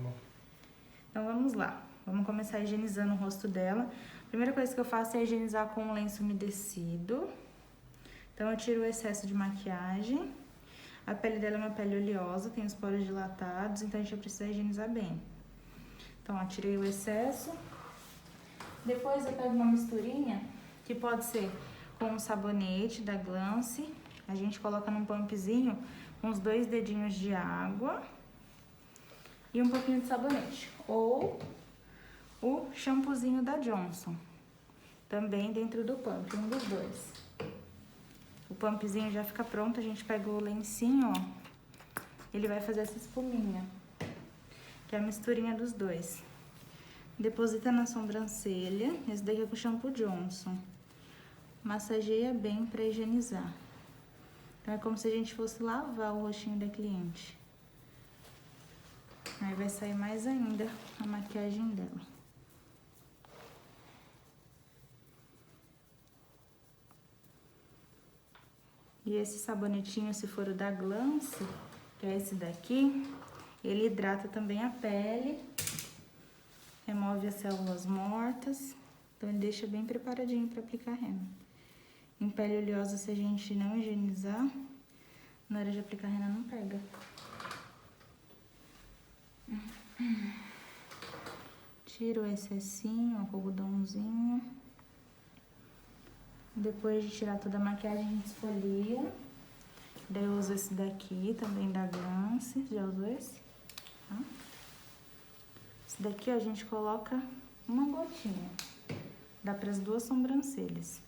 bom. Então vamos lá. Vamos começar higienizando o rosto dela. A primeira coisa que eu faço é higienizar com um lenço umedecido. Então eu tiro o excesso de maquiagem. A pele dela é uma pele oleosa, tem os poros dilatados, então a gente precisa higienizar bem. Então, ó, tirei o excesso. Depois eu pego uma misturinha, que pode ser com um sabonete da Glance. A gente coloca num pumpzinho uns 2 dedinhos de água e um pouquinho de sabonete. Ou o shampoozinho da Johnson, também dentro do pump, um dos dois. O pumpzinho já fica pronto, a gente pega o lencinho, ó. Ele vai fazer essa espuminha, que é a misturinha dos dois. Deposita na sobrancelha, esse daqui é com o shampoo Johnson. Massageia bem pra higienizar. Então é como se a gente fosse lavar o rostinho da cliente. Aí vai sair mais ainda a maquiagem dela. E esse sabonetinho, se for o da Glance, que é esse daqui, ele hidrata também a pele, remove as células mortas, então ele deixa bem preparadinho para aplicar rena. Em pele oleosa, se a gente não higienizar, na hora de aplicar rena não pega. Tiro o excessinho, o algodãozinho. Depois de tirar toda a maquiagem, a gente esfolia. Daí eu uso esse daqui, também da Glance. Já usou esse? Tá? Esse daqui, ó, a gente coloca uma gotinha. Dá para as duas sobrancelhas.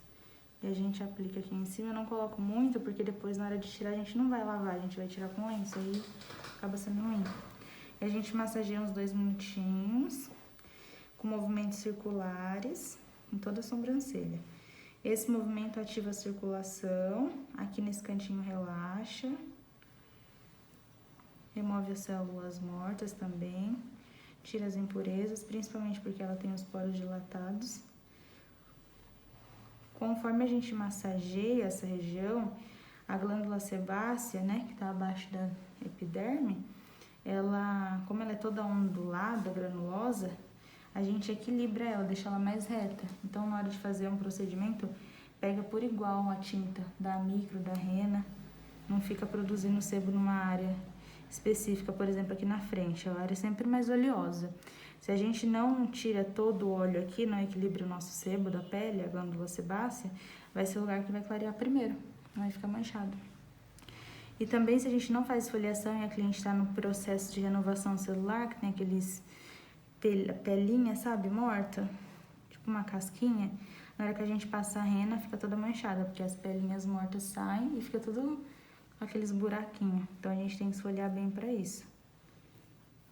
E a gente aplica aqui em cima. Eu não coloco muito, porque depois, na hora de tirar, a gente não vai lavar. A gente vai tirar com lenço, aí acaba sendo ruim. E a gente massageia uns 2 minutinhos, com movimentos circulares, em toda a sobrancelha. Esse movimento ativa a circulação, aqui nesse cantinho relaxa. Remove as células mortas também, tira as impurezas, principalmente porque ela tem os poros dilatados. Conforme a gente massageia essa região, a glândula sebácea, né, que tá abaixo da epiderme, ela, como ela é toda ondulada, granulosa, a gente equilibra ela, deixa ela mais reta. Então, na hora de fazer um procedimento, pega por igual a tinta da micro, da rena. Não fica produzindo sebo numa área específica, por exemplo, aqui na frente. A área é sempre mais oleosa. Se a gente não tira todo o óleo aqui, não equilibra o nosso sebo da pele, a glândula sebácea, vai ser o lugar que vai clarear primeiro, não vai ficar manchado. E também, se a gente não faz esfoliação e a cliente está no processo de renovação celular, que tem aqueles pelinha, sabe, morta, tipo uma casquinha, na hora que a gente passa a rena fica toda manchada, porque as pelinhas mortas saem e fica tudo aqueles buraquinhos. Então a gente tem que esfoliar bem pra isso,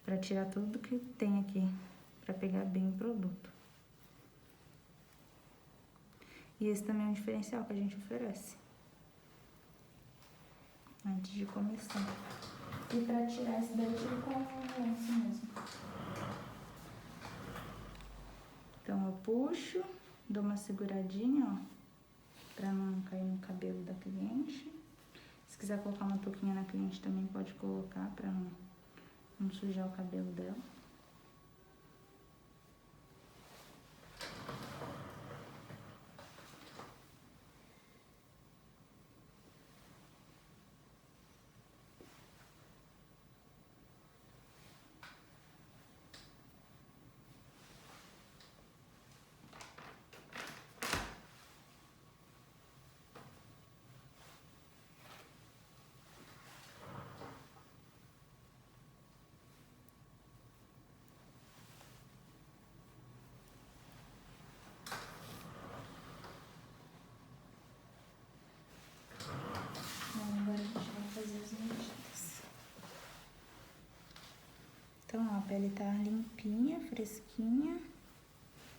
pra tirar tudo que tem aqui, pra pegar bem o produto. E esse também é um diferencial que a gente oferece antes de começar. E pra tirar esse daí, eu tiro com o lenço mesmo. Então eu puxo, dou uma seguradinha, ó, pra não cair no cabelo da cliente. Se quiser colocar uma touquinha na cliente também pode colocar, pra não sujar o cabelo dela. Agora a gente vai fazer as medidas. Então, ó, a pele tá limpinha, fresquinha.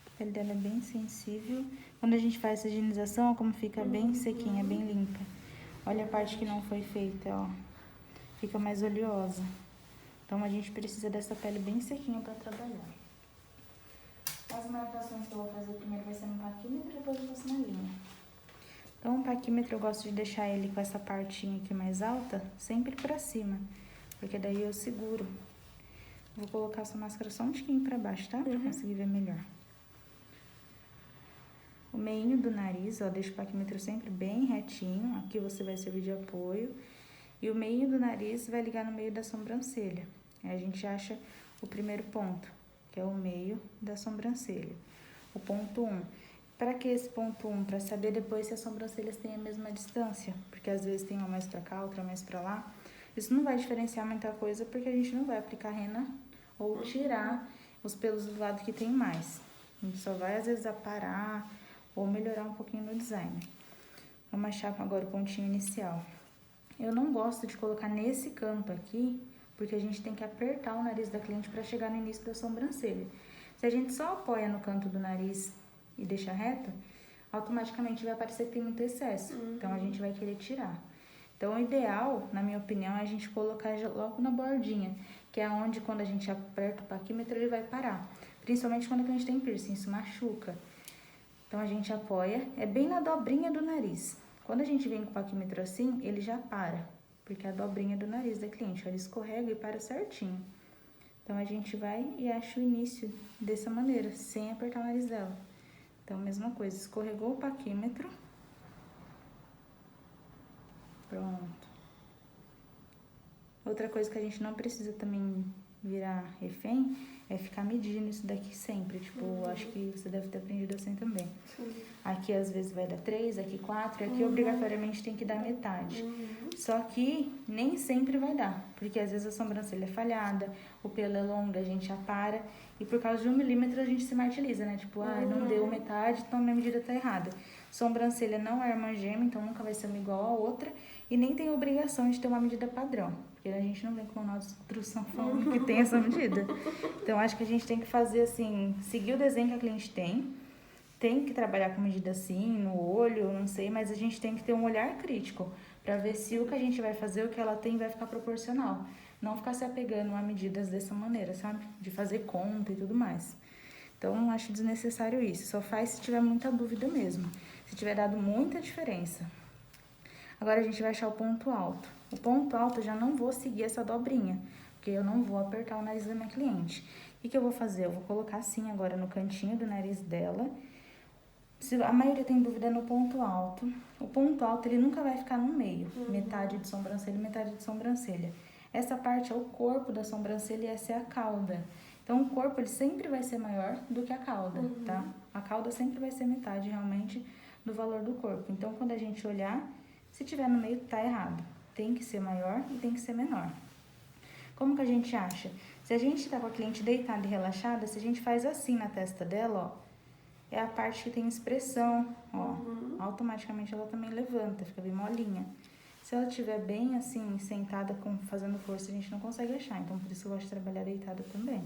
A pele dela é bem sensível. Quando a gente faz essa higienização, ó, como fica bem sequinha, bem limpa. Olha a parte que não foi feita, ó. Fica mais oleosa. Então, a gente precisa dessa pele bem sequinha pra trabalhar. As marcações que eu vou fazer primeiro vai ser no paquímetro e depois eu faço na linha. Então, o paquímetro eu gosto de deixar ele com essa partinha aqui mais alta, sempre pra cima, porque daí eu seguro Vou colocar essa máscara só um tiquinho pra baixo, tá? Pra conseguir ver melhor. O meinho do nariz, ó, deixa o paquímetro sempre bem retinho. Aqui você vai servir de apoio. E o meinho do nariz vai ligar no meio da sobrancelha. Aí a gente acha o primeiro ponto, que é o meio da sobrancelha. O ponto 1. Para que esse ponto 1? Para saber depois se as sobrancelhas têm a mesma distância. Porque às vezes tem uma mais pra cá, outra mais pra lá. Isso não vai diferenciar muita coisa, porque a gente não vai aplicar rena ou tirar os pelos do lado que tem mais. A gente só vai às vezes aparar ou melhorar um pouquinho no design. Vamos achar agora o pontinho inicial. Eu não gosto de colocar nesse canto aqui, porque a gente tem que apertar o nariz da cliente para chegar no início da sobrancelha. Se a gente só apoia no canto do nariz e deixa reto, automaticamente vai parecer que tem muito excesso. Então a gente vai querer tirar. Então o ideal, na minha opinião, é a gente colocar logo na bordinha, que é onde quando a gente aperta o paquímetro ele vai parar. Principalmente quando a gente tem piercing, isso machuca. Então a gente apoia, é bem na dobrinha do nariz. Quando a gente vem com o paquímetro assim, ele já para, porque é a dobrinha do nariz da cliente, ele escorrega e para certinho. Então a gente vai e acha o início dessa maneira, sem apertar o nariz dela. Então mesma coisa, escorregou o paquímetro. Pronto. Outra coisa que a gente não precisa também virar refém é ficar medindo isso daqui sempre. Tipo, acho que você deve ter aprendido assim também. Sim. Aqui às vezes vai dar 3, aqui 4, aqui obrigatoriamente tem que dar metade. Só que nem sempre vai dar, porque às vezes a sobrancelha é falhada, o pelo é longo, a gente apara, e por causa de 1 milímetro a gente se martiriza, né? Tipo, não deu metade, então minha medida tá errada. Sobrancelha não é irmã gêmea, então nunca vai ser uma igual a outra, e nem tem obrigação de ter uma medida padrão, porque a gente não vem com manual de instrução falando que tem essa medida. Então acho que a gente tem que fazer assim, seguir o desenho que a cliente tem que trabalhar com medida assim, no olho, não sei, mas a gente tem que ter um olhar crítico para ver se o que a gente vai fazer, o que ela tem, vai ficar proporcional. Não ficar se apegando a medidas dessa maneira, sabe? De fazer conta e tudo mais. Então, acho desnecessário isso. Só faz se tiver muita dúvida mesmo. Se tiver dado muita diferença. Agora, a gente vai achar o ponto alto. O ponto alto, eu já não vou seguir essa dobrinha, porque eu não vou apertar o nariz da minha cliente. O que eu vou fazer? Eu vou colocar assim agora no cantinho do nariz dela. Se a maioria tem dúvida no ponto alto, o ponto alto ele nunca vai ficar no meio, metade de sobrancelha e metade de sobrancelha. Essa parte é o corpo da sobrancelha e essa é a cauda. Então o corpo ele sempre vai ser maior do que a cauda, tá? A cauda sempre vai ser metade realmente do valor do corpo. Então quando a gente olhar, se tiver no meio tá errado. Tem que ser maior e tem que ser menor. Como que a gente acha? Se a gente tá com a cliente deitada e relaxada, se a gente faz assim na testa dela, ó, é a parte que tem expressão, ó. Automaticamente ela também levanta, fica bem molinha. Se ela estiver bem assim, sentada, fazendo força, a gente não consegue achar. Então, por isso eu gosto de trabalhar deitada também,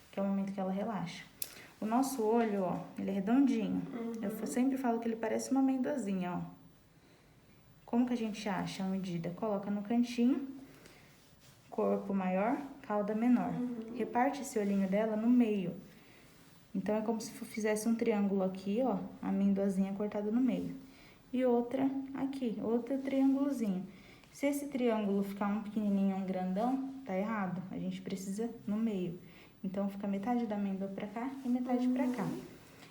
que é o momento que ela relaxa. O nosso olho, ó, ele é redondinho. Eu sempre falo que ele parece uma amendoazinha, ó. Como que a gente acha a medida? Coloca no cantinho, corpo maior, cauda menor. Reparte esse olhinho dela no meio. Então, é como se fizesse um triângulo aqui, ó, a amendoazinha cortada no meio. E outra aqui, outro triângulozinho. Se esse triângulo ficar um pequenininho, um grandão, tá errado. A gente precisa no meio. Então, fica metade da amêndoa pra cá e metade pra cá.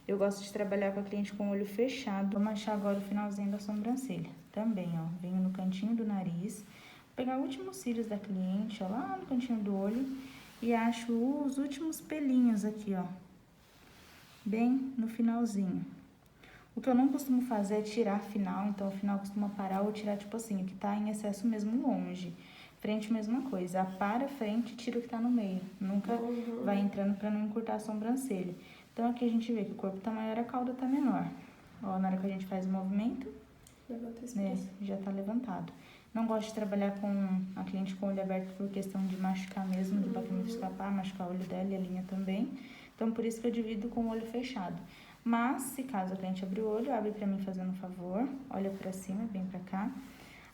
Eu gosto de trabalhar com a cliente com o olho fechado. Vamos achar agora o finalzinho da sobrancelha. Também, ó, venho no cantinho do nariz. Vou pegar os últimos cílios da cliente, ó, lá no cantinho do olho. E acho os últimos pelinhos aqui, ó. Bem no finalzinho. O que eu não costumo fazer é tirar final, então o final costuma parar ou tirar tipo assim, o que tá em excesso mesmo longe. Frente, mesma coisa. Apara a frente e tira o que tá no meio. Nunca vai entrando pra não encurtar a sobrancelha. Então aqui a gente vê que o corpo tá maior, a cauda tá menor. Ó, na hora que a gente faz o movimento, né, já tá levantado. Não gosto de trabalhar com a cliente com o olho aberto por questão de machucar mesmo, do paquímetro escapar, machucar o olho dela e a linha também. Então, por isso que eu divido com o olho fechado. Mas, se caso a cliente abrir o olho, abre pra mim fazendo um favor, olha pra cima, vem pra cá.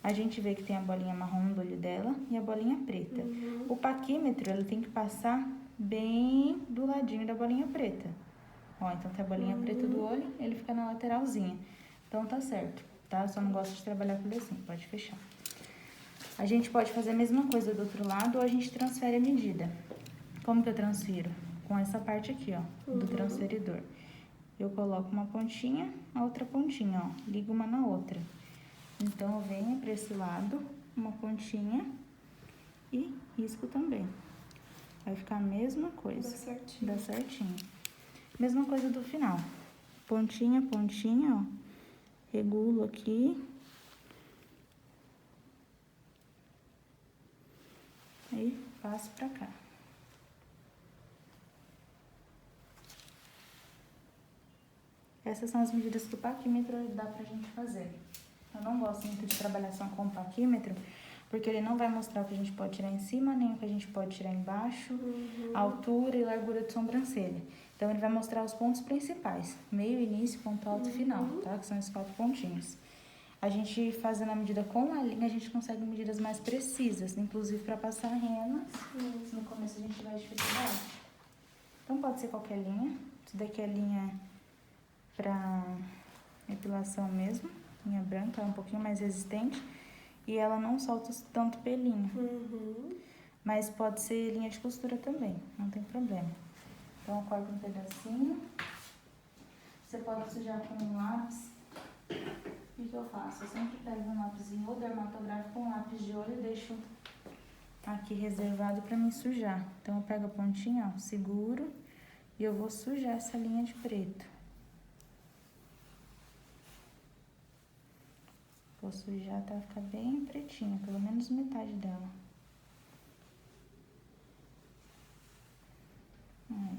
A gente vê que tem a bolinha marrom do olho dela e a bolinha preta. O paquímetro, ele tem que passar bem do ladinho da bolinha preta. Ó, então tem a bolinha preta do olho, ele fica na lateralzinha. Então, tá certo, tá? Eu só não gosto de trabalhar com ele assim, pode fechar. A gente pode fazer a mesma coisa do outro lado ou a gente transfere a medida. Como que eu transfiro? Com essa parte aqui, ó, do transferidor. Eu coloco uma pontinha, a outra pontinha, ó, ligo uma na outra. Então, eu venho pra esse lado, uma pontinha e risco também. Vai ficar a mesma coisa. Dá certinho. Dá certinho. Mesma coisa do final. Pontinha, pontinha, ó. Regulo aqui. Aí, passo pra cá. Essas são as medidas que o paquímetro dá pra gente fazer. Eu não gosto muito de trabalhar só com o paquímetro, porque ele não vai mostrar o que a gente pode tirar em cima, nem o que a gente pode tirar embaixo, a altura e largura de sobrancelha. Então, ele vai mostrar os pontos principais, meio, início, ponto alto e final, tá? Que são esses 4 pontinhos. A gente fazendo a medida com a linha, a gente consegue medidas mais precisas, inclusive para passar renas. No começo a gente vai dificultar. Então, pode ser qualquer linha. Isso daqui é linha para epilação mesmo, linha branca, é um pouquinho mais resistente. E ela não solta tanto pelinho. Mas pode ser linha de costura também, não tem problema. Então, eu corto um pedacinho. Você pode sujar com um lápis. O que eu faço? Eu sempre pego um lápisinho ou dermatográfico com um lápis de olho e deixo aqui reservado pra me sujar. Então, eu pego a pontinha, ó, seguro e eu vou sujar essa linha de preto. Vou sujar até ficar bem pretinha, pelo menos metade dela. Aí.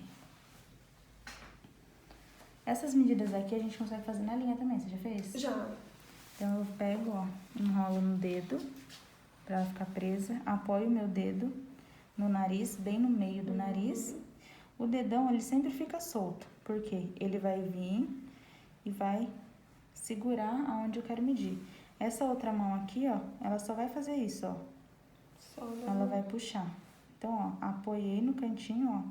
Essas medidas aqui a gente consegue fazer na linha também, você já fez? Já. Então, eu pego, ó, enrolo no dedo pra ela ficar presa, apoio o meu dedo no nariz, bem no meio do nariz. O dedão, ele sempre fica solto, porque ele vai vir e vai segurar aonde eu quero medir. Essa outra mão aqui, ó, ela só vai fazer isso, ó. Ela vai puxar. Então, ó, apoiei no cantinho, ó.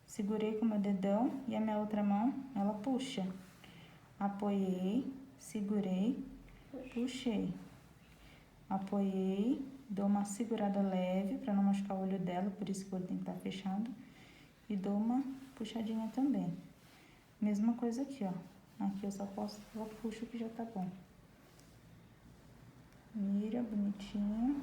Segurei com o meu dedão e a minha outra mão, ela puxa. Apoiei, segurei, puxei. Apoiei, dou uma segurada leve pra não machucar o olho dela, por isso que o olho tem que estar fechado. E dou uma puxadinha também. Mesma coisa aqui, ó. Aqui eu só puxo que já tá bom. Mira, bonitinho.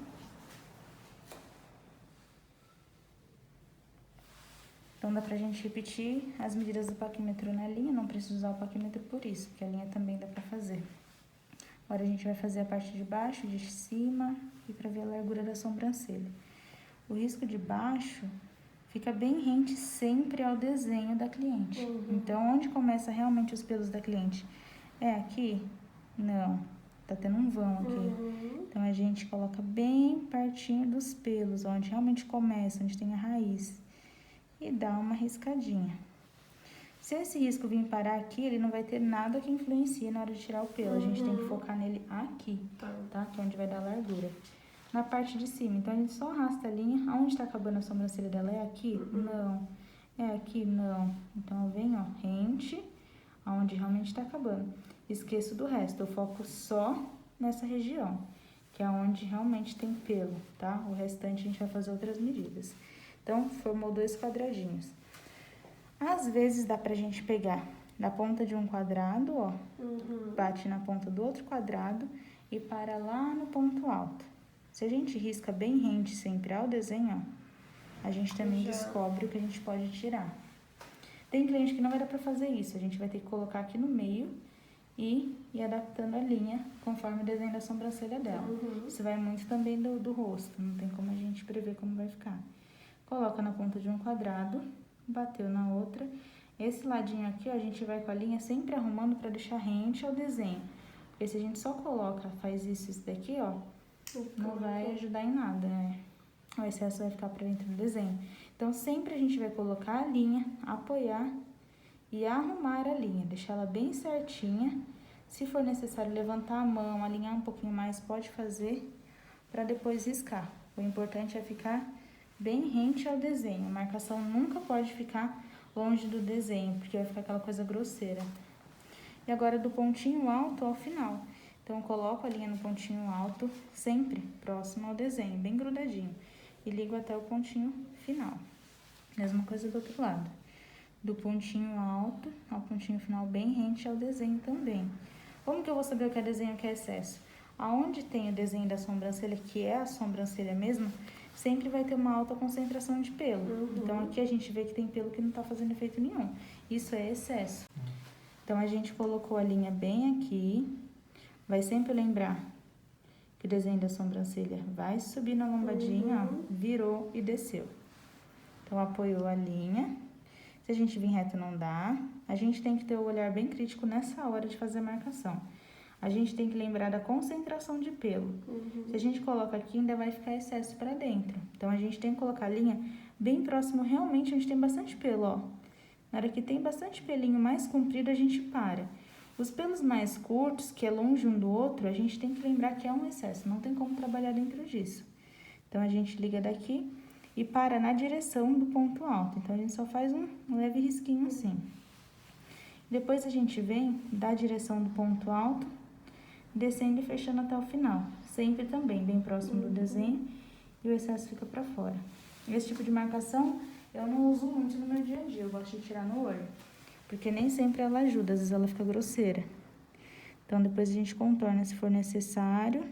Então, dá pra gente repetir as medidas do paquímetro na linha, não precisa usar o paquímetro por isso, porque a linha também dá pra fazer. Agora, a gente vai fazer a parte de baixo, de cima e pra ver a largura da sobrancelha. O risco de baixo fica bem rente sempre ao desenho da cliente. Então, onde começa realmente os pelos da cliente? É aqui? Não. Tá tendo um vão aqui. Então, a gente coloca bem pertinho dos pelos, onde realmente começa, onde tem a raiz. E dá uma riscadinha. Se esse risco vir parar aqui, ele não vai ter nada que influencie na hora de tirar o pelo. A gente tem que focar nele aqui, tá? Que é onde vai dar largura. Na parte de cima, então a gente só arrasta a linha. Aonde tá acabando a sobrancelha dela? É aqui? Não. É aqui? Não. Então, eu venho, ó, rente, aonde realmente tá acabando. Esqueço do resto, eu foco só nessa região, que é onde realmente tem pelo, tá? O restante a gente vai fazer outras medidas. Então, formou 2 quadradinhos. Às vezes, dá pra gente pegar da ponta de um quadrado, ó, bate na ponta do outro quadrado e para lá no ponto alto. Se a gente risca bem rente sempre ao desenho, ó, a gente também descobre o que a gente pode tirar. Tem cliente que não vai dar pra fazer isso, a gente vai ter que colocar aqui no meio e ir adaptando a linha conforme o desenho da sobrancelha dela. Isso vai muito também do rosto, não tem como a gente prever como vai ficar. Coloca na ponta de um quadrado, bateu na outra. Esse ladinho aqui, ó, a gente vai com a linha sempre arrumando pra deixar rente ao desenho. Porque se a gente só coloca, faz isso daqui, ó, não vai ajudar em nada, né? O excesso vai ficar pra dentro do desenho. Então, sempre a gente vai colocar a linha, apoiar e arrumar a linha. Deixar ela bem certinha. Se for necessário levantar a mão, alinhar um pouquinho mais, pode fazer pra depois riscar. O importante é ficar bem rente ao desenho. A marcação nunca pode ficar longe do desenho, porque vai ficar aquela coisa grosseira. E agora do pontinho alto ao final. Então, eu coloco a linha no pontinho alto, sempre próximo ao desenho, bem grudadinho. E ligo até o pontinho final. Mesma coisa do outro lado. Do pontinho alto ao pontinho final bem rente ao desenho também. Como que eu vou saber o que é desenho e o que é excesso? Aonde tem o desenho da sobrancelha, que é a sobrancelha mesmo, sempre vai ter uma alta concentração de pelo. Então aqui a gente vê que tem pelo que não tá fazendo efeito nenhum. Isso é excesso. Então a gente colocou a linha bem aqui. Vai sempre lembrar que o desenho da sobrancelha vai subir na lombadinha, ó, virou e desceu. Então apoiou a linha. Se a gente vir reto não dá. A gente tem que ter o olhar bem crítico nessa hora de fazer a marcação. A gente tem que lembrar da concentração de pelo. Se a gente coloca aqui, ainda vai ficar excesso pra dentro. Então, a gente tem que colocar a linha bem próximo, realmente, onde tem bastante pelo, ó. Na hora que tem bastante pelinho mais comprido, a gente para. Os pelos mais curtos, que é longe um do outro, a gente tem que lembrar que é um excesso. Não tem como trabalhar dentro disso. Então, a gente liga daqui e para na direção do ponto alto. Então, a gente só faz um leve risquinho assim. Depois, a gente vem da direção do ponto alto, descendo e fechando até o final. Sempre também bem próximo do desenho e o excesso fica pra fora. Esse tipo de marcação eu não uso muito no meu dia a dia, eu gosto de tirar no olho. Porque nem sempre ela ajuda, às vezes ela fica grosseira. Então depois a gente contorna se for necessário.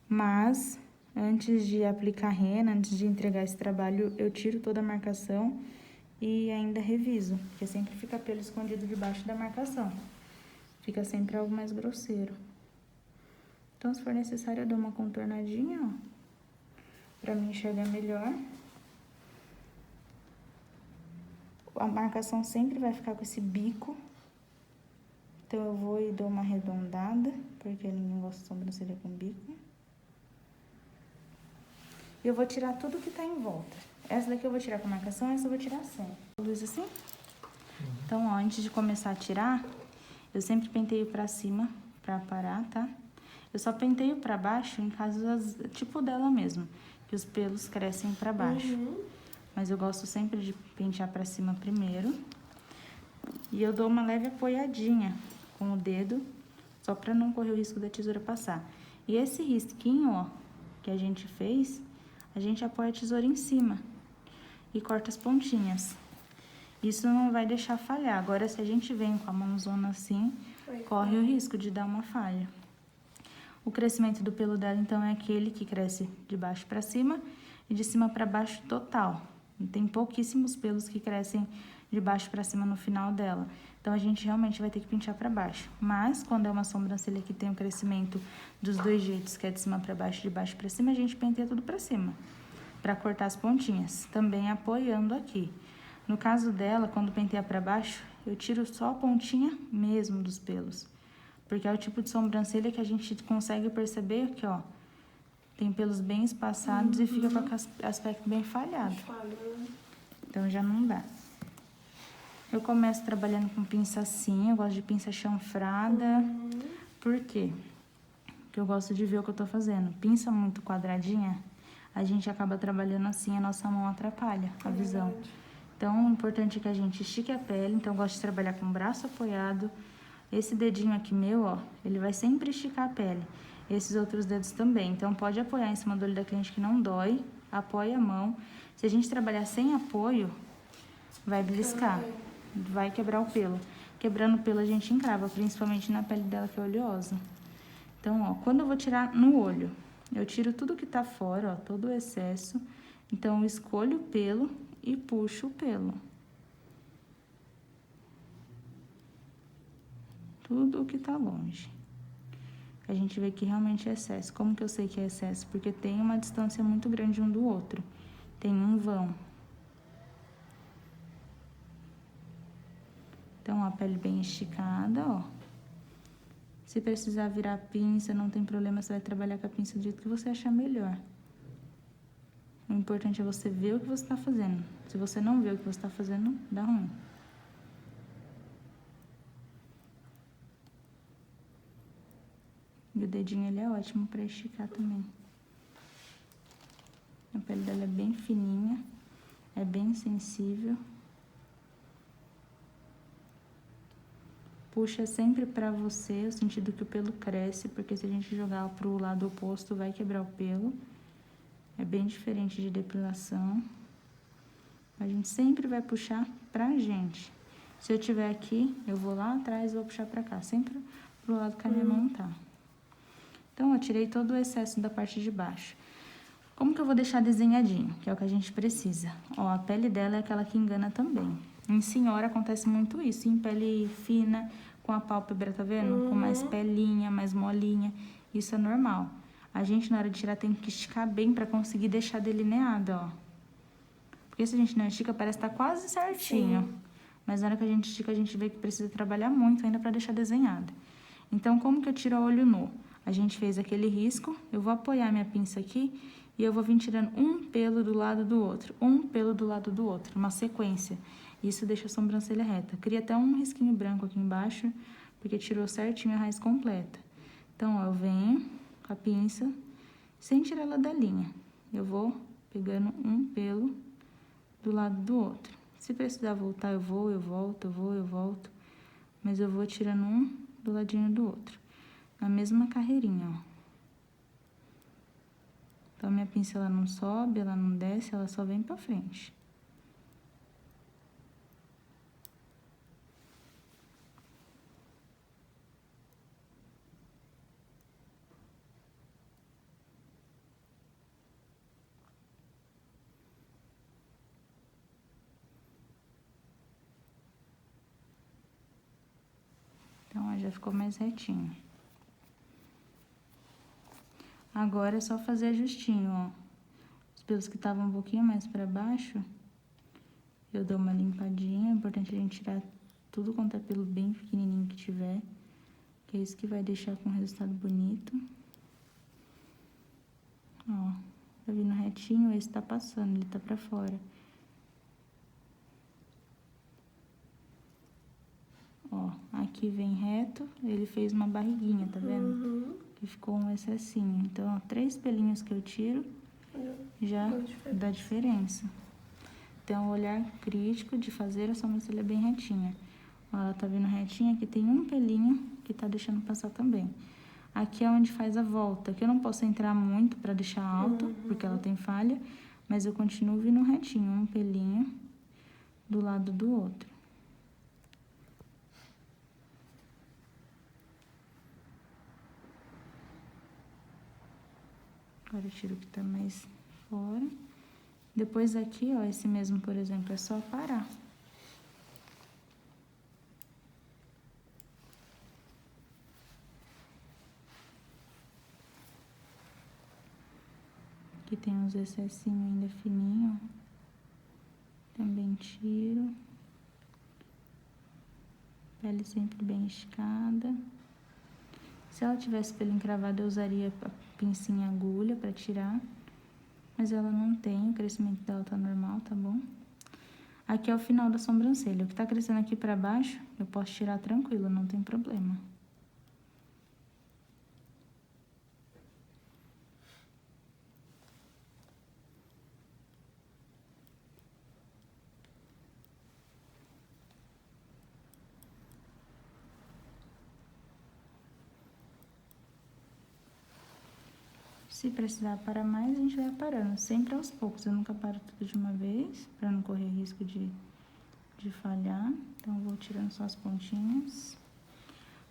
Mas antes de aplicar rena, antes de entregar esse trabalho, eu tiro toda a marcação e ainda reviso. Porque sempre fica pelo escondido debaixo da marcação. Fica sempre algo mais grosseiro. Então, se for necessário, eu dou uma contornadinha, ó. Pra mim enxergar melhor. A marcação sempre vai ficar com esse bico. Então, eu vou e dou uma arredondada, porque ele não gosta de sobrancelha com bico. E eu vou tirar tudo que tá em volta. Essa daqui eu vou tirar com marcação, essa eu vou tirar sem. Luz assim? Então, ó, antes de começar a tirar, eu sempre penteio pra cima, pra parar, tá? Eu só penteio pra baixo em casos tipo dela mesmo, que os pelos crescem pra baixo. Mas eu gosto sempre de pentear pra cima primeiro. E eu dou uma leve apoiadinha com o dedo, só pra não correr o risco da tesoura passar. E esse risquinho, ó, que a gente fez, a gente apoia a tesoura em cima e corta as pontinhas. Isso não vai deixar falhar. Agora, se a gente vem com a mãozona assim, corre o risco de dar uma falha. O crescimento do pelo dela, então, é aquele que cresce de baixo pra cima e de cima pra baixo total. Tem pouquíssimos pelos que crescem de baixo pra cima no final dela. Então, a gente realmente vai ter que pentear pra baixo. Mas, quando é uma sobrancelha que tem o crescimento dos dois jeitos, que é de cima pra baixo e de baixo pra cima, a gente penteia tudo pra cima, pra cortar as pontinhas. Também apoiando aqui. No caso dela, quando pentear pra baixo, eu tiro só a pontinha mesmo dos pelos. Porque é o tipo de sobrancelha que a gente consegue perceber que, ó, tem pelos bem espaçados e fica com aspecto bem falhado. Então já não dá. Eu começo trabalhando com pinça assim, eu gosto de pinça chanfrada. Por quê? Porque eu gosto de ver o que eu tô fazendo. Pinça muito quadradinha, a gente acaba trabalhando assim, a nossa mão atrapalha a visão. Então, o importante é que a gente estique a pele. Então, eu gosto de trabalhar com o braço apoiado. Esse dedinho aqui meu, ó, ele vai sempre esticar a pele. Esses outros dedos também. Então, pode apoiar em cima do olho da cliente que não dói. Apoia a mão. Se a gente trabalhar sem apoio, vai beliscar. Vai quebrar o pelo. Quebrando o pelo, a gente encrava, principalmente na pele dela, que é oleosa. Então, ó, quando eu vou tirar no olho, eu tiro tudo que tá fora, ó, todo o excesso. Então, eu escolho o pelo e puxo o pelo. Tudo que tá longe. A gente vê que realmente é excesso. Como que eu sei que é excesso? Porque tem uma distância muito grande um do outro. Tem um vão. Então, a pele bem esticada, ó. Se precisar virar a pinça, não tem problema, você vai trabalhar com a pinça do jeito que você achar melhor. O importante é você ver o que você tá fazendo. Se você não vê o que você tá fazendo, dá ruim. E o dedinho, ele é ótimo pra esticar também. A pele dela é bem fininha, é bem sensível. Puxa sempre pra você, o sentido que o pelo cresce, porque se a gente jogar pro lado oposto, vai quebrar o pelo. É bem diferente de depilação. A gente sempre vai puxar pra gente. Se eu tiver aqui, eu vou lá atrás e vou puxar pra cá, sempre pro lado que a minha mão tá. Então, eu tirei todo o excesso da parte de baixo. Como que eu vou deixar desenhadinho? Que é o que a gente precisa. Ó, a pele dela é aquela que engana também. Em senhora acontece muito isso, em pele fina, com a pálpebra, tá vendo? Com mais pelinha, mais molinha. Isso é normal. A gente, na hora de tirar, tem que esticar bem pra conseguir deixar delineado, ó. Porque se a gente não estica, parece que tá quase certinho. Sim. Mas na hora que a gente estica, a gente vê que precisa trabalhar muito ainda pra deixar desenhado. Então, como que eu tiro a olho nu? A gente fez aquele risco, eu vou apoiar minha pinça aqui e eu vou vir tirando um pelo do lado do outro, um pelo do lado do outro, uma sequência. Isso deixa a sobrancelha reta. Cria até um risquinho branco aqui embaixo, porque tirou certinho a raiz completa. Então, ó, eu venho com a pinça, sem tirar ela da linha. Eu vou pegando um pelo do lado do outro. Se precisar voltar, eu vou, eu volto, eu vou, eu volto. Mas eu vou tirando um do ladinho do outro. Na mesma carreirinha, ó. Então, minha pinça, ela não sobe, ela não desce, ela só vem pra frente. Então, ó, já ficou mais retinho. Agora é só fazer ajustinho, ó. Os pelos que estavam um pouquinho mais pra baixo, eu dou uma limpadinha. É importante a gente tirar tudo quanto é pelo bem pequenininho que tiver, que é isso que vai deixar com um resultado bonito. Ó, tá vindo retinho, esse tá passando, ele tá pra fora. Ó, aqui vem reto, ele fez uma barriguinha, tá vendo? Que ficou um excessinho. Então, ó, 3 pelinhos que eu tiro já dá diferença. Então, o olhar crítico de fazer a sobrancelha bem retinha. Ó, ela tá vindo retinha, aqui tem um pelinho que tá deixando passar também. Aqui é onde faz a volta, que eu não posso entrar muito pra deixar alto, porque ela tem falha, mas eu continuo vindo retinho, um pelinho do lado do outro. Agora eu tiro o que tá mais fora. Depois aqui, ó, esse mesmo, por exemplo, é só parar. Aqui tem uns excessinhos ainda fininho, ó. Também tiro. Pele sempre bem esticada. Se ela tivesse pelo encravado, eu usaria a pincinha agulha pra tirar. Mas ela não tem, o crescimento dela tá normal, tá bom? Aqui é o final da sobrancelha. O que tá crescendo aqui pra baixo, eu posso tirar tranquilo, não tem problema. Se precisar parar mais, a gente vai parando. Sempre aos poucos. Eu nunca paro tudo de uma vez, pra não correr risco de falhar. Então, eu vou tirando só as pontinhas.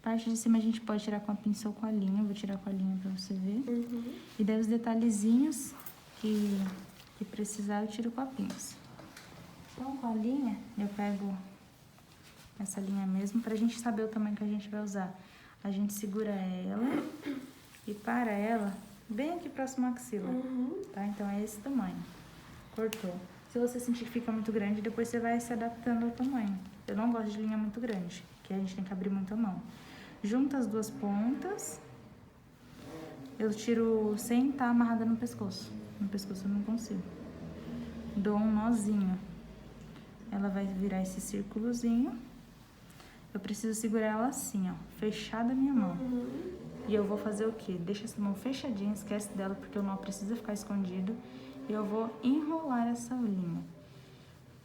Parte de cima a gente pode tirar com a pinça ou com a linha. Eu vou tirar com a linha pra você ver. E daí os detalhezinhos que precisar, eu tiro com a pinça. Então, com a linha, eu pego essa linha mesmo, pra gente saber o tamanho que a gente vai usar. A gente segura ela e para ela bem aqui próximo à axila, tá? Então, é esse tamanho. Cortou. Se você sentir que fica muito grande, depois você vai se adaptando ao tamanho. Eu não gosto de linha muito grande, que a gente tem que abrir muito a mão. Junta as duas pontas. Eu tiro sem estar amarrada no pescoço. No pescoço eu não consigo. Dou um nozinho. Ela vai virar esse círculozinho. Eu preciso segurar ela assim, ó, fechada a minha mão. E eu vou fazer o quê? Deixa essa mão fechadinha, esquece dela, porque o nó precisa ficar escondido. E eu vou enrolar essa linha,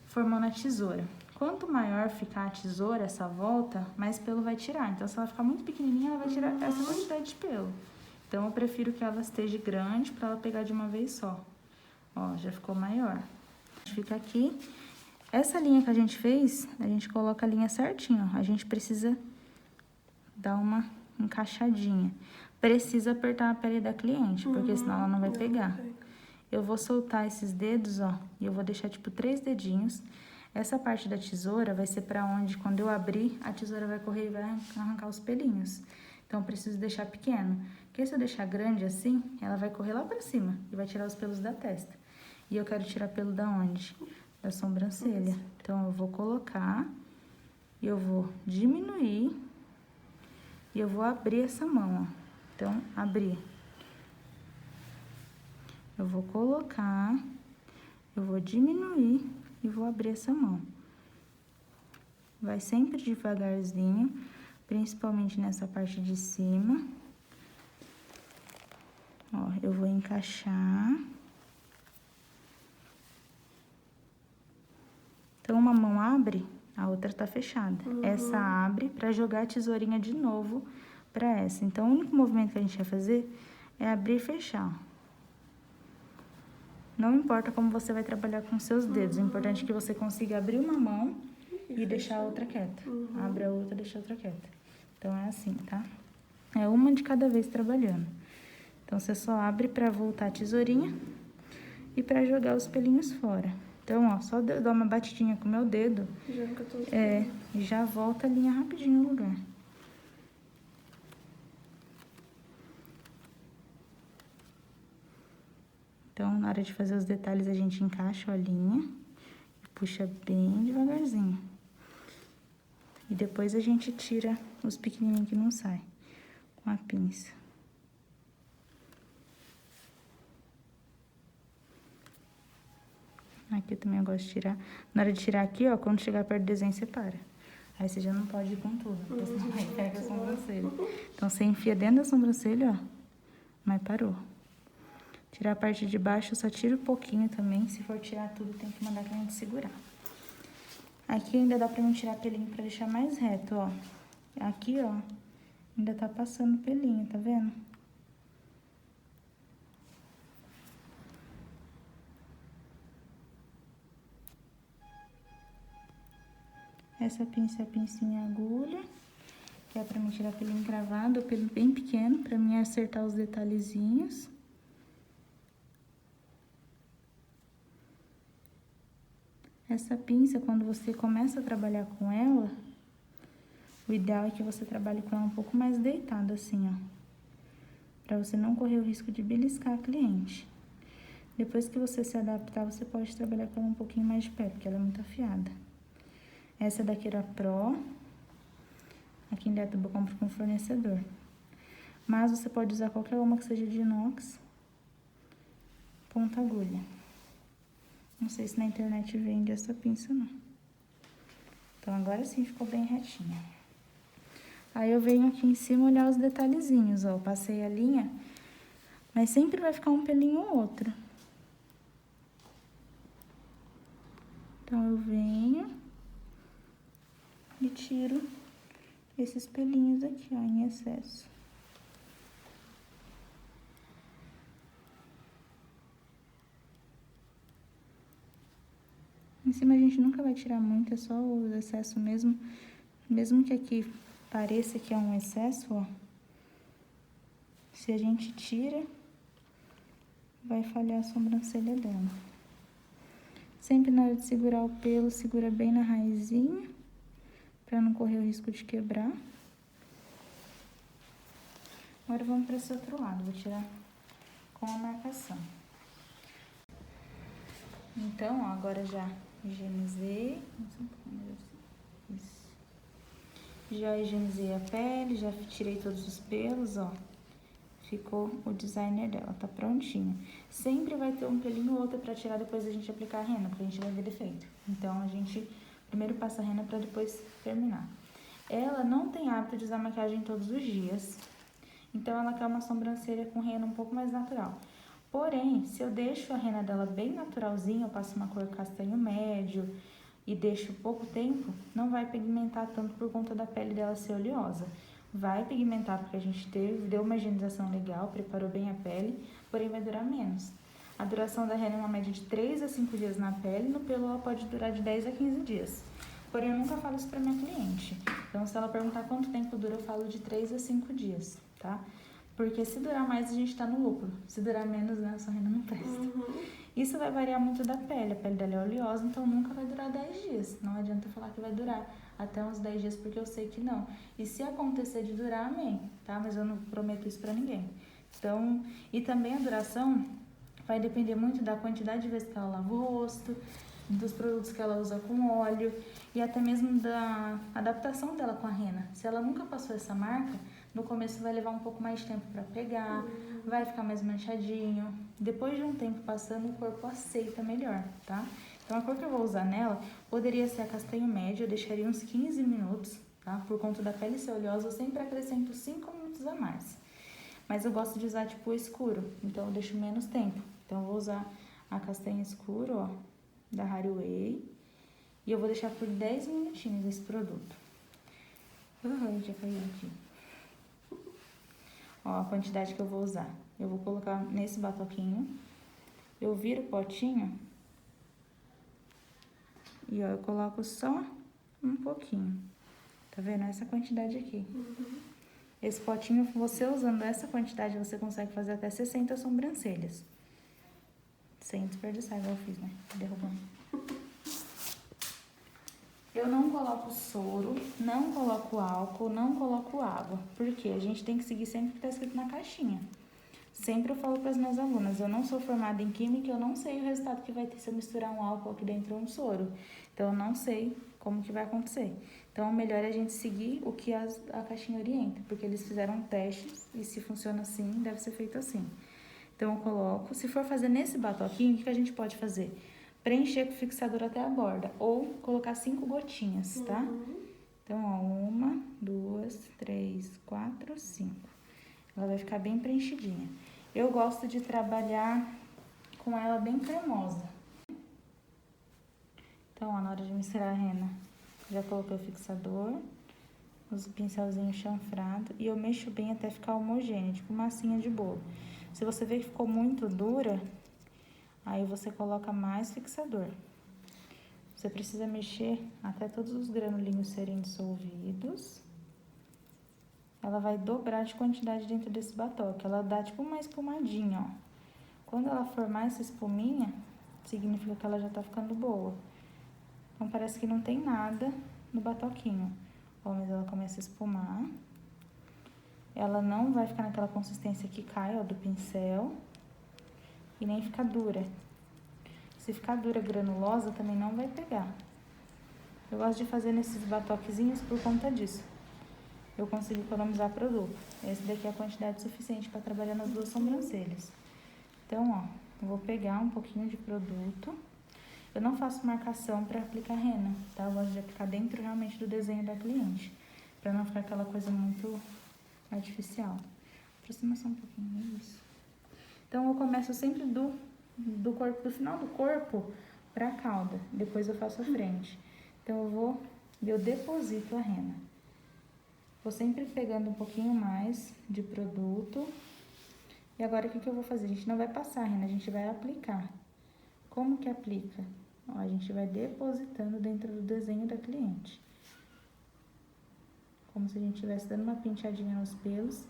formando a tesoura. Quanto maior ficar a tesoura, essa volta, mais pelo vai tirar. Então, se ela ficar muito pequenininha, ela vai tirar essa quantidade de pelo. Então, eu prefiro que ela esteja grande pra ela pegar de uma vez só. Ó, já ficou maior. Fica aqui. Essa linha que a gente fez, a gente coloca a linha certinho, ó. A gente precisa dar uma encaixadinha. Precisa apertar a pele da cliente, porque senão ela não vai pegar. Eu vou soltar esses dedos, ó, e eu vou deixar tipo 3 dedinhos. Essa parte da tesoura vai ser pra onde, quando eu abrir, a tesoura vai correr e vai arrancar os pelinhos. Então, eu preciso deixar pequeno. Porque se eu deixar grande assim, ela vai correr lá pra cima e vai tirar os pelos da testa. E eu quero tirar pelo da onde? Da sobrancelha. Então, eu vou colocar, eu vou diminuir e eu vou abrir essa mão, ó. Então, abrir. Eu vou colocar, eu vou diminuir e vou abrir essa mão. Vai sempre devagarzinho, principalmente nessa parte de cima. Ó, eu vou encaixar. Então, uma mão abre, a outra tá fechada. Essa abre pra jogar a tesourinha de novo pra essa. Então, o único movimento que a gente vai fazer é abrir e fechar, ó. Não importa como você vai trabalhar com seus dedos, o importante é que você consiga abrir uma mão e deixar a outra quieta. Abre a outra, deixa a outra quieta. Então, é assim, tá? É uma de cada vez trabalhando. Então, você só abre pra voltar a tesourinha e pra jogar os pelinhos fora. Então, ó, só dar uma batidinha com o meu dedo, já volta a linha rapidinho no lugar. Então, na hora de fazer os detalhes, a gente encaixa a linha e puxa bem devagarzinho. E depois a gente tira os pequenininhos que não saem com a pinça. Aqui eu também gosto de tirar. Na hora de tirar aqui, ó, quando chegar perto do desenho, você para. Aí você já não pode ir com tudo, porque senão aí pega a sobrancelha. Então, você enfia dentro da sobrancelha, ó, mas parou. Tirar a parte de baixo, eu só tiro um pouquinho também. Se for tirar tudo, tem que mandar a gente segurar. Aqui ainda dá pra mim tirar pelinho pra deixar mais reto, ó. Aqui, ó, ainda tá passando pelinho, tá vendo? Essa pinça é a pincinha agulha, que é pra mim tirar pelinho encravado, ou pelo bem pequeno, pra mim acertar os detalhezinhos. Essa pinça, quando você começa a trabalhar com ela, o ideal é que você trabalhe com ela um pouco mais deitada, assim, ó. Pra você não correr o risco de beliscar a cliente. Depois que você se adaptar, você pode trabalhar com ela um pouquinho mais de pé, porque ela é muito afiada. Essa daqui era Pro. Aqui em Dayatuba eu compro com fornecedor. Mas você pode usar qualquer uma que seja de inox. Ponta agulha. Não sei se na internet vende essa pinça, não. Então, agora sim ficou bem retinha. Aí, eu venho aqui em cima olhar os detalhezinhos, ó. Passei a linha, mas sempre vai ficar um pelinho ou outro. Então, eu venho e tiro esses pelinhos aqui, ó, em excesso. Em cima a gente nunca vai tirar muito, é só o excesso mesmo. Mesmo que aqui pareça que é um excesso, ó. Se a gente tira, vai falhar a sobrancelha dela. Sempre na hora de segurar o pelo, segura bem na raizinha, pra não correr o risco de quebrar. Agora vamos para esse outro lado, vou tirar com a marcação. Então, ó, agora já higienizei. Isso. Já higienizei a pele, já tirei todos os pelos, ó. Ficou o designer dela, tá prontinho. Sempre vai ter um pelinho ou outro pra tirar depois da gente aplicar a rena, porque a gente vai ver defeito. Então, a gente primeiro passa a rena pra depois terminar. Ela não tem hábito de usar maquiagem todos os dias. Então, ela quer uma sobrancelha com rena um pouco mais natural. Porém, se eu deixo a rena dela bem naturalzinha, eu passo uma cor castanho médio e deixo pouco tempo, não vai pigmentar tanto por conta da pele dela ser oleosa. Vai pigmentar porque a gente deu uma higienização legal, preparou bem a pele, porém vai durar menos. A duração da rena é uma média de 3 a 5 dias na pele, no pelo ela pode durar de 10 a 15 dias. Porém, eu nunca falo isso pra minha cliente. Então, se ela perguntar quanto tempo dura, eu falo de 3 a 5 dias, tá? Porque se durar mais, a gente tá no lucro. Se durar menos, né, a sua rena não presta. Isso vai variar muito da pele. A pele dela é oleosa, então nunca vai durar 10 dias. Não adianta falar que vai durar até uns 10 dias, porque eu sei que não. E se acontecer de durar, amém, tá? Mas eu não prometo isso pra ninguém. Então, e também a duração vai depender muito da quantidade de vezes que ela lava o rosto, dos produtos que ela usa com óleo e até mesmo da adaptação dela com a rena. Se ela nunca passou essa marca, no começo vai levar um pouco mais de tempo para pegar, vai ficar mais manchadinho. Depois de um tempo passando, o corpo aceita melhor, tá? Então a cor que eu vou usar nela poderia ser a castanho médio, eu deixaria uns 15 minutos, tá? Por conta da pele ser oleosa, eu sempre acrescento 5 minutos a mais. Mas eu gosto de usar tipo escuro, então eu deixo menos tempo. Então eu vou usar a castanha escuro, ó, da Haruway. E eu vou deixar por 10 minutinhos esse produto. Já caiu aqui. Ó, a quantidade que eu vou usar. Eu vou colocar nesse batoquinho. Eu viro o potinho. E ó, eu coloco só um pouquinho. Tá vendo? Essa quantidade aqui. Esse potinho, você usando essa quantidade, você consegue fazer até 60 sobrancelhas. Sem desperdiçar, igual eu fiz, né? Derrubando. Eu não coloco soro, não coloco álcool, não coloco água. Porque a gente tem que seguir sempre o que está escrito na caixinha. Sempre eu falo para as minhas alunas, eu não sou formada em química, eu não sei o resultado que vai ter se eu misturar um álcool aqui dentro ou um soro. Então, eu não sei como que vai acontecer. Então, o melhor é a gente seguir o que a caixinha orienta, porque eles fizeram testes e se funciona assim, deve ser feito assim. Então, eu coloco, se for fazer nesse batoquinho, o que a gente pode fazer? Preencher com o fixador até a borda, ou colocar 5 gotinhas, tá? Então, ó, 1, 2, 3, 4, 5. Ela vai ficar bem preenchidinha. Eu gosto de trabalhar com ela bem cremosa. Então, ó, na hora de misturar a rena, já coloquei o fixador, os pincelzinhos chanfrados, e eu mexo bem até ficar homogêneo, tipo massinha de bolo. Se você vê que ficou muito dura, aí você coloca mais fixador. Você precisa mexer até todos os granulinhos serem dissolvidos. Ela vai dobrar de quantidade dentro desse batoque. Ela dá tipo uma espumadinha, ó. Quando ela formar essa espuminha, significa que ela já tá ficando boa. Então, parece que não tem nada no batoquinho. Ó, mas ela começa a espumar. Ela não vai ficar naquela consistência que cai, ó, do pincel. E nem ficar dura. Se ficar dura, granulosa, também não vai pegar. Eu gosto de fazer nesses batoquezinhos por conta disso. Eu consigo economizar produto. Esse daqui é a quantidade suficiente para trabalhar nas 2 sobrancelhas. Então, ó, eu vou pegar um pouquinho de produto. Eu não faço marcação para aplicar rena, tá? Eu gosto de aplicar dentro realmente do desenho da cliente, para não ficar aquela coisa muito artificial. Aproxima só um pouquinho, isso. Então, eu começo sempre do corpo, do final do corpo para a cauda. Depois eu faço a frente. Então, eu deposito a rena. Vou sempre pegando um pouquinho mais de produto. E agora, o que eu vou fazer? A gente não vai passar a rena, a gente vai aplicar. Como que aplica? Ó, a gente vai depositando dentro do desenho da cliente. Como se a gente estivesse dando uma penteadinha nos pelos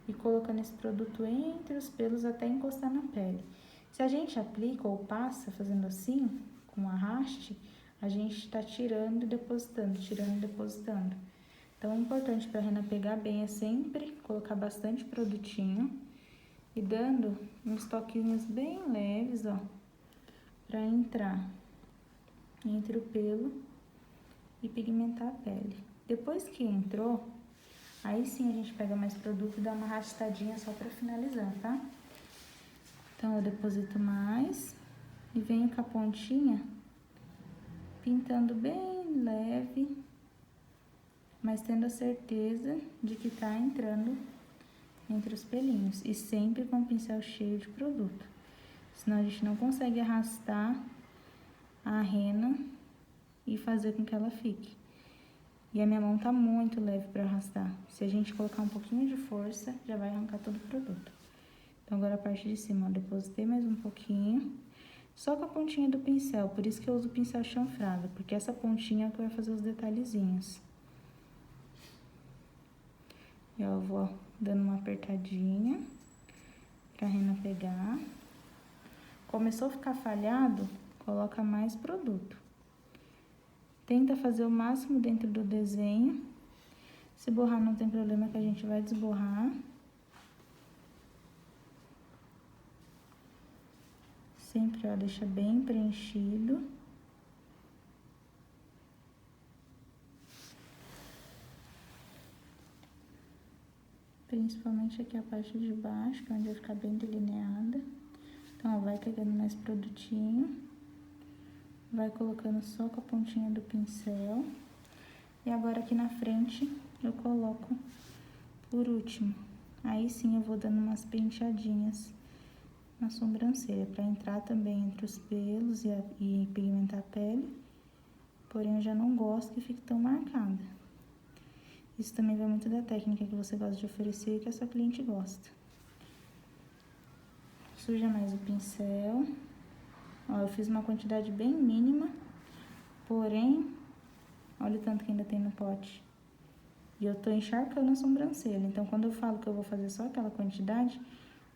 e colocando esse produto entre os pelos até encostar na pele. Se a gente aplica ou passa fazendo assim, com arraste, a gente está tirando e depositando, tirando e depositando. Então, é importante para a rena pegar bem é sempre colocar bastante produtinho e dando uns toquinhos bem leves, ó, para entrar entre o pelo e pigmentar a pele. Depois que entrou, aí sim a gente pega mais produto e dá uma arrastadinha só para finalizar, tá? Então, eu deposito mais e venho com a pontinha pintando bem leve, mas tendo a certeza de que tá entrando entre os pelinhos. E sempre com o pincel cheio de produto. Senão a gente não consegue arrastar a rena e fazer com que ela fique. E a minha mão tá muito leve para arrastar. Se a gente colocar um pouquinho de força, já vai arrancar todo o produto. Então, agora a parte de cima, ó, depositei mais um pouquinho. Só com a pontinha do pincel, por isso que eu uso o pincel chanfrado, porque essa pontinha é o que vai fazer os detalhezinhos. E ó, eu vou dando uma apertadinha pra rena pegar. Começou a ficar falhado, coloca mais produto. Tenta fazer o máximo dentro do desenho. Se borrar não tem problema que a gente vai desborrar. Sempre, ó, deixa bem preenchido. Principalmente aqui a parte de baixo, que é onde vai ficar bem delineada. Então, ó, vai pegando mais produtinho. Vai colocando só com a pontinha do pincel. E agora aqui na frente eu coloco por último. Aí sim eu vou dando umas penteadinhas na sobrancelha, pra entrar também entre os pelos e pigmentar a pele. Porém, eu já não gosto que fique tão marcada. Isso também vai muito da técnica que você gosta de oferecer e que a sua cliente gosta. Suja mais o pincel. Ó, eu fiz uma quantidade bem mínima, porém, olha o tanto que ainda tem no pote. E eu tô encharcando a sobrancelha, então quando eu falo que eu vou fazer só aquela quantidade,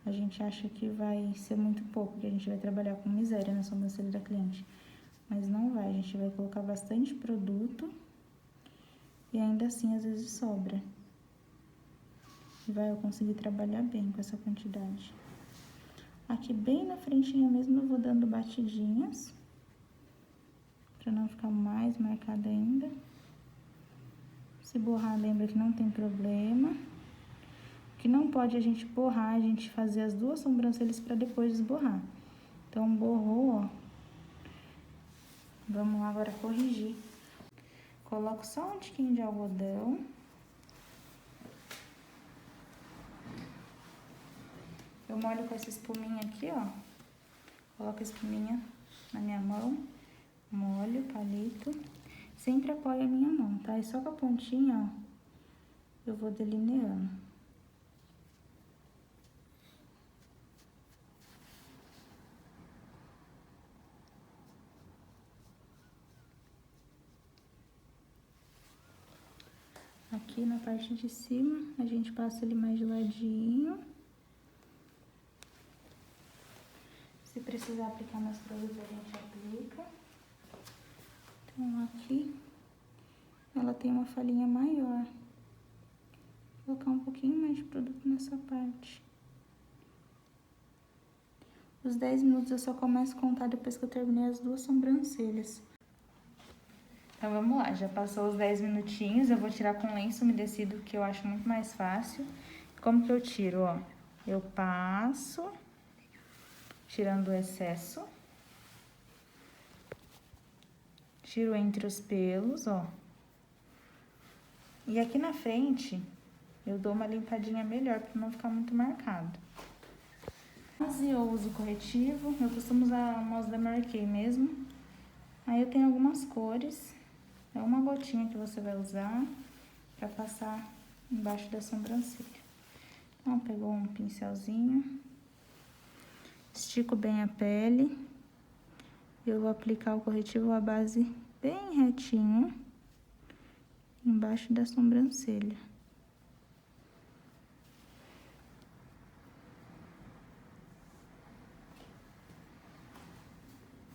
a gente acha que vai ser muito pouco, que a gente vai trabalhar com miséria na sobrancelha da cliente. Mas não vai, a gente vai colocar bastante produto e ainda assim às vezes sobra. E vai eu conseguir trabalhar bem com essa quantidade. Aqui bem na frentinha mesmo eu vou dando batidinhas, pra não ficar mais marcada ainda. Se borrar, lembra que não tem problema. O que não pode a gente borrar, a gente fazer as duas sobrancelhas pra depois desborrar. Então, borrou, ó. Vamos lá agora corrigir. Coloco só um tiquinho de algodão. Eu molho com essa espuminha aqui, ó. Coloco a espuminha na minha mão. Molho o palito. Sempre apoio a minha mão, tá? E só com a pontinha, ó, eu vou delineando. Aqui na parte de cima, a gente passa ele mais de ladinho. Se precisar aplicar mais produto, a gente aplica. Então, aqui, ela tem uma falhinha maior. Vou colocar um pouquinho mais de produto nessa parte. Os 10 minutos eu só começo a contar depois que eu terminei as duas sobrancelhas. Então, vamos lá. Já passou os 10 minutinhos. Eu vou tirar com lenço umedecido, que eu acho muito mais fácil. Como que eu tiro, ó? Eu passo, tirando o excesso. Tiro entre os pelos, ó. E aqui na frente, eu dou uma limpadinha melhor pra não ficar muito marcado. Mas eu uso corretivo, eu costumo usar o mouse da Mary Kay mesmo. Aí eu tenho algumas cores. É uma gotinha que você vai usar pra passar embaixo da sobrancelha. Então, pegou um pincelzinho. Estico bem a pele. Eu vou aplicar o corretivo à base bem retinho, embaixo da sobrancelha.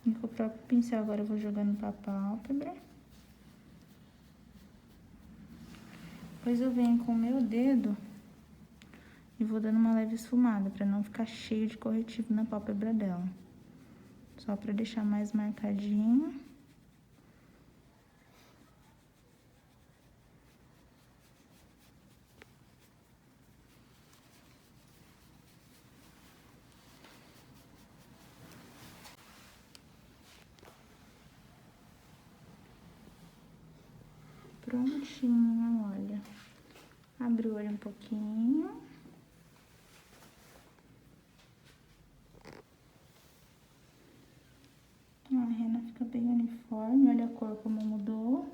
E com o próprio pincel agora eu vou jogando pra pálpebra. Depois eu venho com o meu dedo e vou dando uma leve esfumada, pra não ficar cheio de corretivo na pálpebra dela. Só pra deixar mais marcadinho. Prontinho, olha. Abre o olho um pouquinho. A rena fica bem uniforme, olha a cor como mudou.